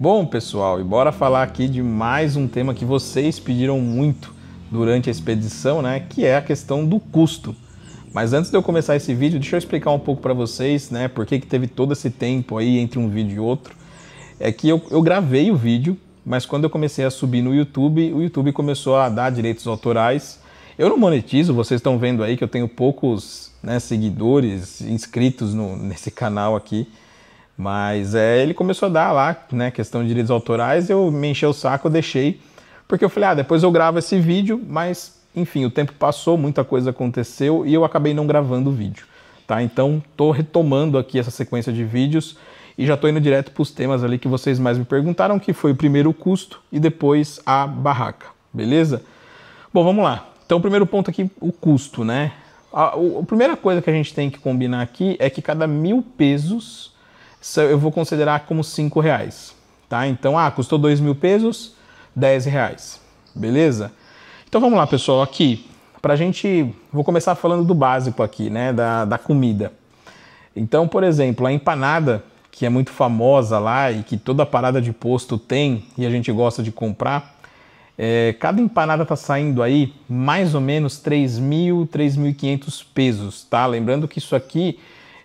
Bom, pessoal, e bora falar aqui de mais um tema que vocês pediram muito durante a expedição, né? Que é a questão do custo. Mas antes de eu começar esse vídeo, deixa eu explicar um pouco para vocês, né? Por que teve todo esse tempo aí entre um vídeo e outro. É que eu gravei o vídeo, mas quando eu comecei a subir no YouTube, o YouTube começou a dar direitos autorais. Eu não monetizo, vocês estão vendo aí que eu tenho poucos, né, seguidores, inscritos nesse canal aqui. Mas ele começou a dar lá, né, questão de direitos autorais, eu me enchei o saco, eu deixei, porque eu falei, depois eu gravo esse vídeo, mas enfim, o tempo passou, muita coisa aconteceu e eu acabei não gravando o vídeo, tá? Então tô retomando aqui essa sequência de vídeos e já tô indo direto para os temas ali que vocês mais me perguntaram, que foi primeiro o custo e depois a barraca, beleza? Bom, vamos lá. Então o primeiro ponto aqui, o custo, né? A primeira coisa que a gente tem que combinar aqui é que cada 1.000 pesos eu vou considerar como R$5, tá? Então, custou 2.000 pesos, R$10, beleza? Então vamos lá, pessoal, aqui, vou começar falando do básico aqui, né, da comida. Então, por exemplo, a empanada, que é muito famosa lá e que toda parada de posto tem e a gente gosta de comprar, cada empanada tá saindo aí mais ou menos 3.000, 3.500 pesos, tá? Lembrando que isso aqui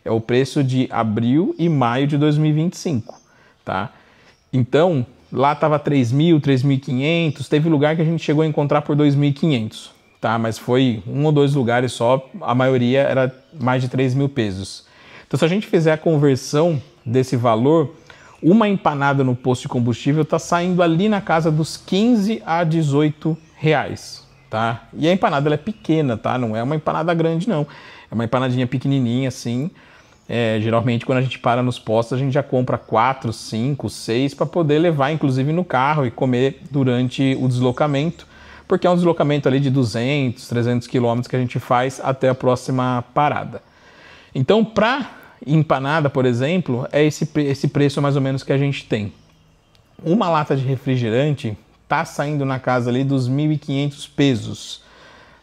é o preço de abril e maio de 2025, tá? Então, lá tava 3.000, 3.500, teve lugar que a gente chegou a encontrar por 2.500, tá? Mas foi um ou dois lugares só, a maioria era mais de 3.000 pesos. Então, se a gente fizer a conversão desse valor, uma empanada no posto de combustível tá saindo ali na casa dos 15 a 18 reais, tá? E a empanada ela é pequena, tá? Não é uma empanada grande, não. É uma empanadinha pequenininha assim. Geralmente quando a gente para nos postos a gente já compra 4, 5, 6 para poder levar inclusive no carro e comer durante o deslocamento, porque é um deslocamento ali de 200, 300 quilômetros que a gente faz até a próxima parada. Então, para empanada, por exemplo, é esse preço mais ou menos que a gente tem. Uma lata de refrigerante tá saindo na casa ali dos 1.500 pesos,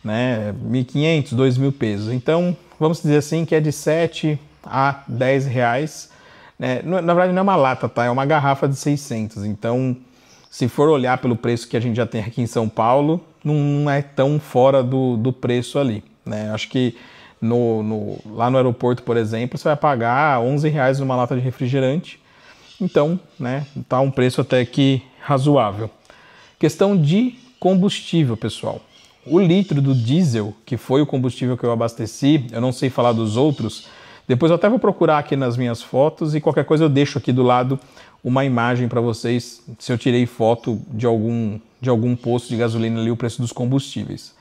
né? 1.500, 2.000 pesos. Então, vamos dizer assim que é de 7 a 10 reais, né? Na verdade não é uma lata, tá? É uma garrafa de 600, então se for olhar pelo preço que a gente já tem aqui em São Paulo, não é tão fora do preço ali, né? Acho que lá no aeroporto, por exemplo, você vai pagar 11 reais numa lata de refrigerante, então, né, tá um preço até que razoável. Questão de combustível, pessoal. O litro do diesel, que foi o combustível que eu abasteci, eu não sei falar dos outros, depois eu até vou procurar aqui nas minhas fotos e qualquer coisa eu deixo aqui do lado uma imagem para vocês, se eu tirei foto de algum posto de gasolina ali, o preço dos combustíveis.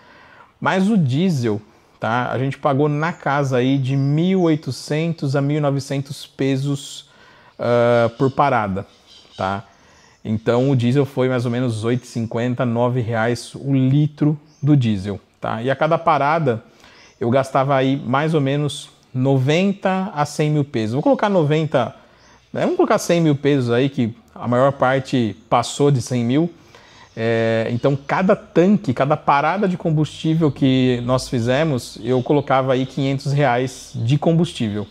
Mas o diesel, tá? A gente pagou na casa aí de 1.800 a 1.900 pesos por parada, tá? Então o diesel foi mais ou menos R$ 8,50, R$ 9,00 o litro do diesel, tá? E a cada parada eu gastava aí mais ou menos 90 a 100 mil pesos. Vou colocar 90, né? Vamos colocar 100 mil pesos aí, que a maior parte passou de 100 mil. Então cada tanque, cada parada de combustível que nós fizemos, eu colocava aí R$500 de combustível,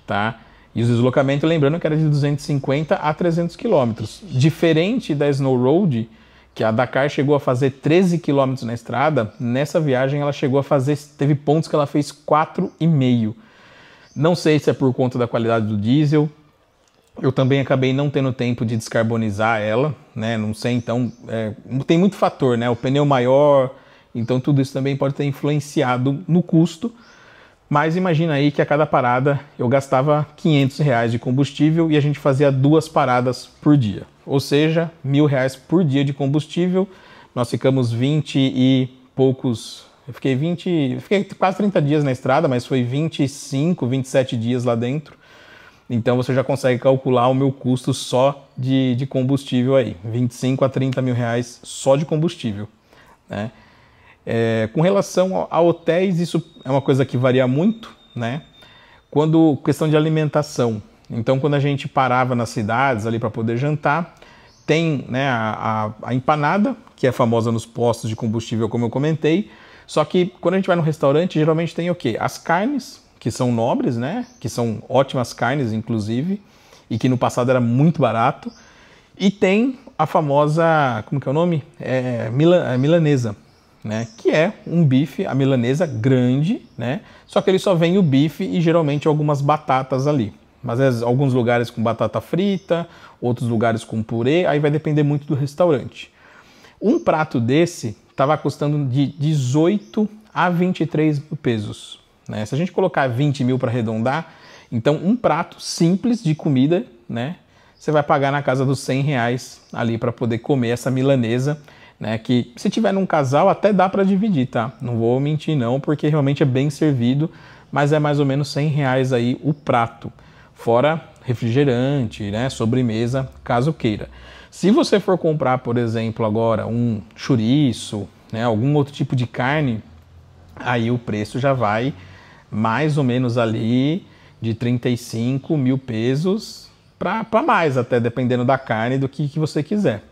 tá? E os deslocamentos, lembrando que era de 250 a 300 quilômetros. Diferente da Snow Road, que a Dakar chegou a fazer 13 km na estrada, nessa viagem ela chegou a fazer, teve pontos que ela fez 4,5. Não sei se é por conta da qualidade do diesel, eu também acabei não tendo tempo de descarbonizar ela, né? Não sei, então, tem muito fator, né? O pneu maior, então tudo isso também pode ter influenciado no custo, mas imagina aí que a cada parada eu gastava R$500 de combustível e a gente fazia 2 paradas por dia. Ou seja, R$1.000 por dia de combustível. Nós ficamos 20 e poucos... Eu fiquei quase 30 dias na estrada, mas foi 25, 27 dias lá dentro. Então você já consegue calcular o meu custo só de combustível aí. 25 a 30 mil reais só de combustível, né? Com relação a hotéis, isso é uma coisa que varia muito, né? Questão de alimentação. Então, quando a gente parava nas cidades ali para poder jantar, tem, né, a empanada, que é famosa nos postos de combustível, como eu comentei. Só que quando a gente vai no restaurante, geralmente tem o quê? As carnes, que são nobres, né? Que são ótimas carnes, inclusive, e que no passado era muito barato. E tem a famosa, como que é o nome? Milanesa, né? Que é um bife, a milanesa grande, né? Só que ele só vem o bife e geralmente algumas batatas ali. Mas alguns lugares com batata frita, outros lugares com purê, aí vai depender muito do restaurante. Um prato desse estava custando de 18 a 23 mil pesos, né? Se a gente colocar 20 mil para arredondar, então um prato simples de comida, né? Você vai pagar na casa dos 100 reais ali para poder comer essa milanesa, né? Que se tiver num casal até dá para dividir, tá? Não vou mentir não, porque realmente é bem servido, mas é mais ou menos 100 reais aí o prato, fora refrigerante, né? Sobremesa, caso queira. Se você for comprar, por exemplo, agora um chouriço, né? Algum outro tipo de carne, aí o preço já vai mais ou menos ali de 35 mil pesos para mais, até dependendo da carne do que você quiser,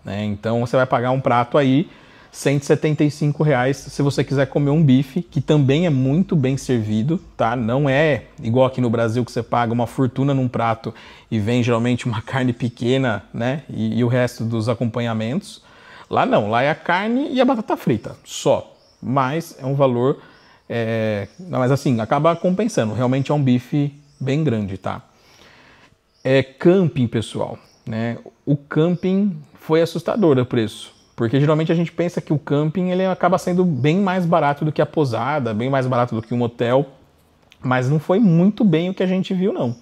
né? Então você vai pagar um prato aí 175 reais se você quiser comer um bife, que também é muito bem servido, tá? Não é igual aqui no Brasil que você paga uma fortuna num prato e vem geralmente uma carne pequena, né? E o resto dos acompanhamentos. Lá não, lá é a carne e a batata frita, só. Mas é um valor, mas assim, acaba compensando. Realmente é um bife bem grande, tá? Camping, pessoal, né? O camping foi assustador o preço, porque geralmente a gente pensa que o camping ele acaba sendo bem mais barato do que a pousada, bem mais barato do que um hotel, mas não foi muito bem o que a gente viu não,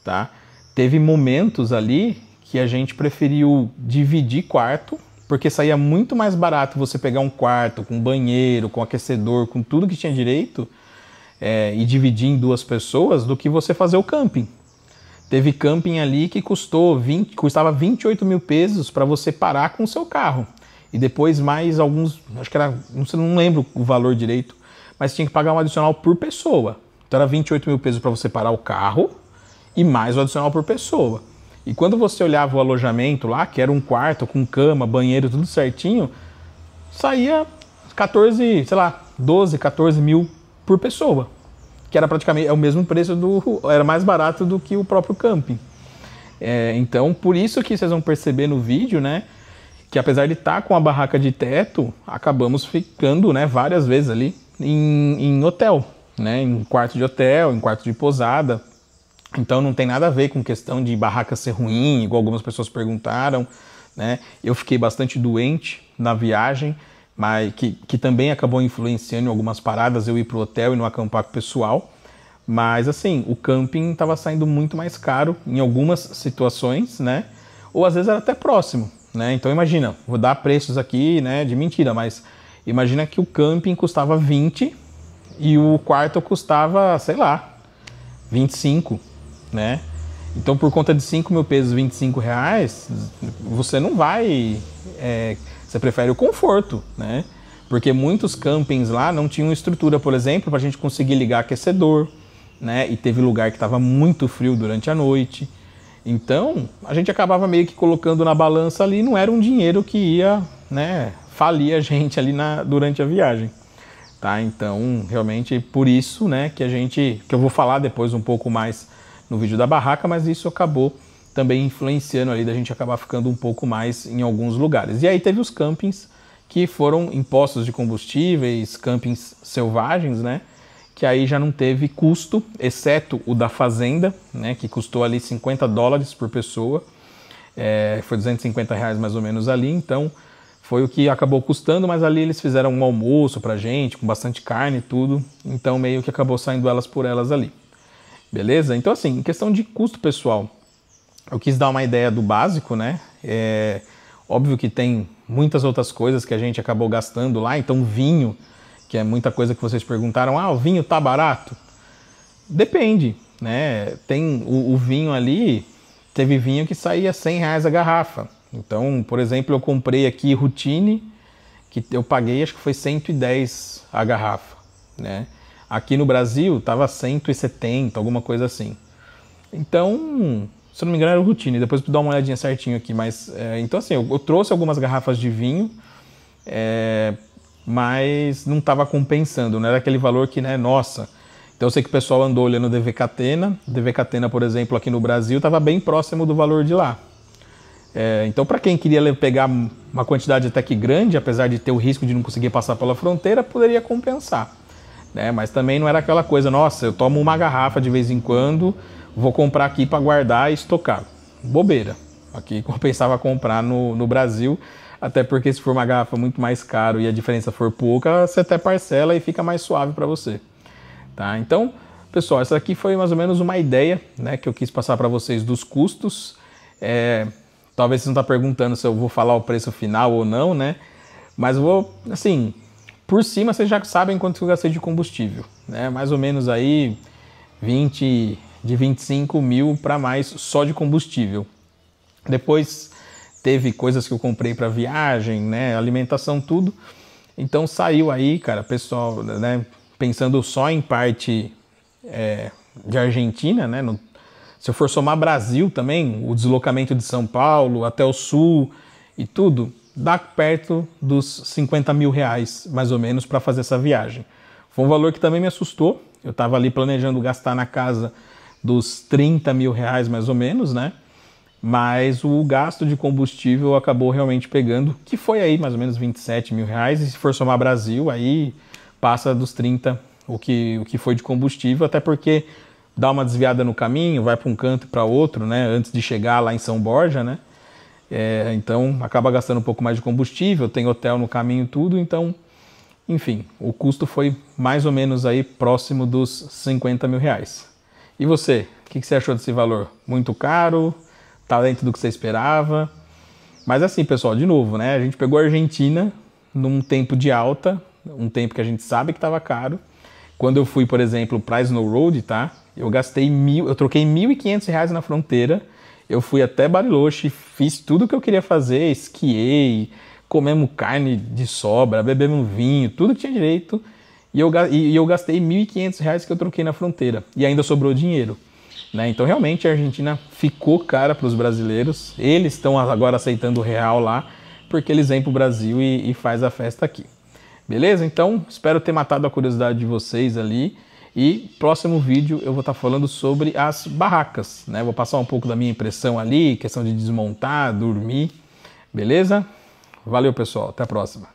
tá? Teve momentos ali que a gente preferiu dividir quarto, porque saía muito mais barato você pegar um quarto com banheiro, com aquecedor, com tudo que tinha direito, e dividir em 2 pessoas do que você fazer o camping. Teve camping ali que custava 28 mil pesos para você parar com o seu carro. E depois mais alguns, acho que era, não lembro o valor direito, mas tinha que pagar um adicional por pessoa. Então era 28 mil pesos para você parar o carro e mais o adicional por pessoa. E quando você olhava o alojamento lá, que era um quarto com cama, banheiro, tudo certinho, saía 14, sei lá, 12, 14 mil por pessoa. Que era praticamente o mesmo preço era mais barato do que o próprio camping. Então, por isso que vocês vão perceber no vídeo, né, que apesar de estar com a barraca de teto, acabamos ficando, né, várias vezes ali em hotel, né, em quarto de hotel, em quarto de pousada. Então não tem nada a ver com questão de barraca ser ruim, igual algumas pessoas perguntaram, né. Eu fiquei bastante doente na viagem, mas que também acabou influenciando em algumas paradas, eu ir para o hotel e não acampar com o pessoal. Mas assim, o camping estava saindo muito mais caro em algumas situações, né? Ou às vezes era até próximo, né? Então imagina, vou dar preços aqui, né, de mentira, mas imagina que o camping custava 20 e o quarto custava, sei lá, 25, né? Então por conta de 5 mil pesos, 25 reais, você não vai... Você prefere o conforto, né? Porque muitos campings lá não tinham estrutura, por exemplo, para a gente conseguir ligar aquecedor, né? E teve lugar que estava muito frio durante a noite. Então, a gente acabava meio que colocando na balança ali, não era um dinheiro que ia, né, falir a gente ali durante a viagem, tá? Então, realmente, por isso, né, que eu vou falar depois um pouco mais no vídeo da barraca, mas isso acabou também influenciando ali da gente acabar ficando um pouco mais em alguns lugares. E aí teve os campings que foram impostos de combustíveis, campings selvagens, né? Que aí já não teve custo, exceto o da fazenda, né? Que custou ali 50 dólares por pessoa. Foi 250 reais mais ou menos ali, então foi o que acabou custando, mas ali eles fizeram um almoço pra gente, com bastante carne e tudo, então meio que acabou saindo elas por elas ali. Beleza? Então assim, em questão de custo, pessoal, eu quis dar uma ideia do básico, né? Óbvio que tem muitas outras coisas que a gente acabou gastando lá, então vinho, que é muita coisa que vocês perguntaram, o vinho tá barato? Depende, né? Tem o vinho ali, teve vinho que saía 100 reais a garrafa. Então, por exemplo, eu comprei aqui Rutine, que eu paguei, acho que foi 110 a garrafa, né? Aqui no Brasil tava 170, alguma coisa assim. Então, se eu não me engano era o Rutine, depois eu dar uma olhadinha certinho aqui, mas... então assim, eu trouxe algumas garrafas de vinho, mas não estava compensando, não era aquele valor que, né, nossa... Então eu sei que o pessoal andou olhando o DV Catena, por exemplo, aqui no Brasil, estava bem próximo do valor de lá. Então, para quem queria pegar uma quantidade até que grande, apesar de ter o risco de não conseguir passar pela fronteira, poderia compensar, né? Mas também não era aquela coisa, nossa, eu tomo uma garrafa de vez em quando, vou comprar aqui para guardar e estocar. Bobeira. Aqui compensava comprar no Brasil, até porque se for uma garrafa muito mais caro e a diferença for pouca, você até parcela e fica mais suave para você. Tá? Então, pessoal, essa aqui foi mais ou menos uma ideia, né, que eu quis passar para vocês dos custos. Talvez você não está perguntando se eu vou falar o preço final ou não, né? Mas eu vou, assim, por cima vocês já sabem quanto eu gastei de combustível, né? Mais ou menos aí de 25 mil para mais só de combustível. Depois teve coisas que eu comprei para viagem, né? Alimentação, tudo. Então saiu aí, cara, pessoal, né? Pensando só em parte de Argentina, né? Se eu for somar Brasil também, o deslocamento de São Paulo até o sul e tudo, dá perto dos 50 mil reais, mais ou menos, para fazer essa viagem. Foi um valor que também me assustou. Eu estava ali planejando gastar na casa dos 30 mil reais, mais ou menos, né? Mas o gasto de combustível acabou realmente pegando, que foi aí mais ou menos 27 mil reais. E se for somar Brasil, aí passa dos 30 o que foi de combustível, até porque dá uma desviada no caminho, vai para um canto e para outro, né, antes de chegar lá em São Borja, né, então acaba gastando um pouco mais de combustível, tem hotel no caminho, tudo, então, enfim, o custo foi mais ou menos aí próximo dos 50 mil reais. E você, o que você achou desse valor? Muito caro? Tá dentro do que você esperava? Mas assim, pessoal, de novo, né, a gente pegou a Argentina num tempo de alta, um tempo que a gente sabe que estava caro. Quando eu fui, por exemplo, para Snow Road, tá? Eu troquei 1.500 reais na fronteira, eu fui até Bariloche, fiz tudo o que eu queria fazer, esquiei, comemos carne de sobra, bebemos vinho, tudo que tinha direito, e eu gastei 1.500 reais que eu troquei na fronteira, e ainda sobrou dinheiro, né? Então realmente a Argentina ficou cara para os brasileiros, eles estão agora aceitando o real lá, porque eles vêm para o Brasil e faz a festa aqui. Beleza? Então, espero ter matado a curiosidade de vocês ali. E próximo vídeo eu vou estar falando sobre as barracas, né? Vou passar um pouco da minha impressão ali, questão de desmontar, dormir. Beleza? Valeu, pessoal. Até a próxima.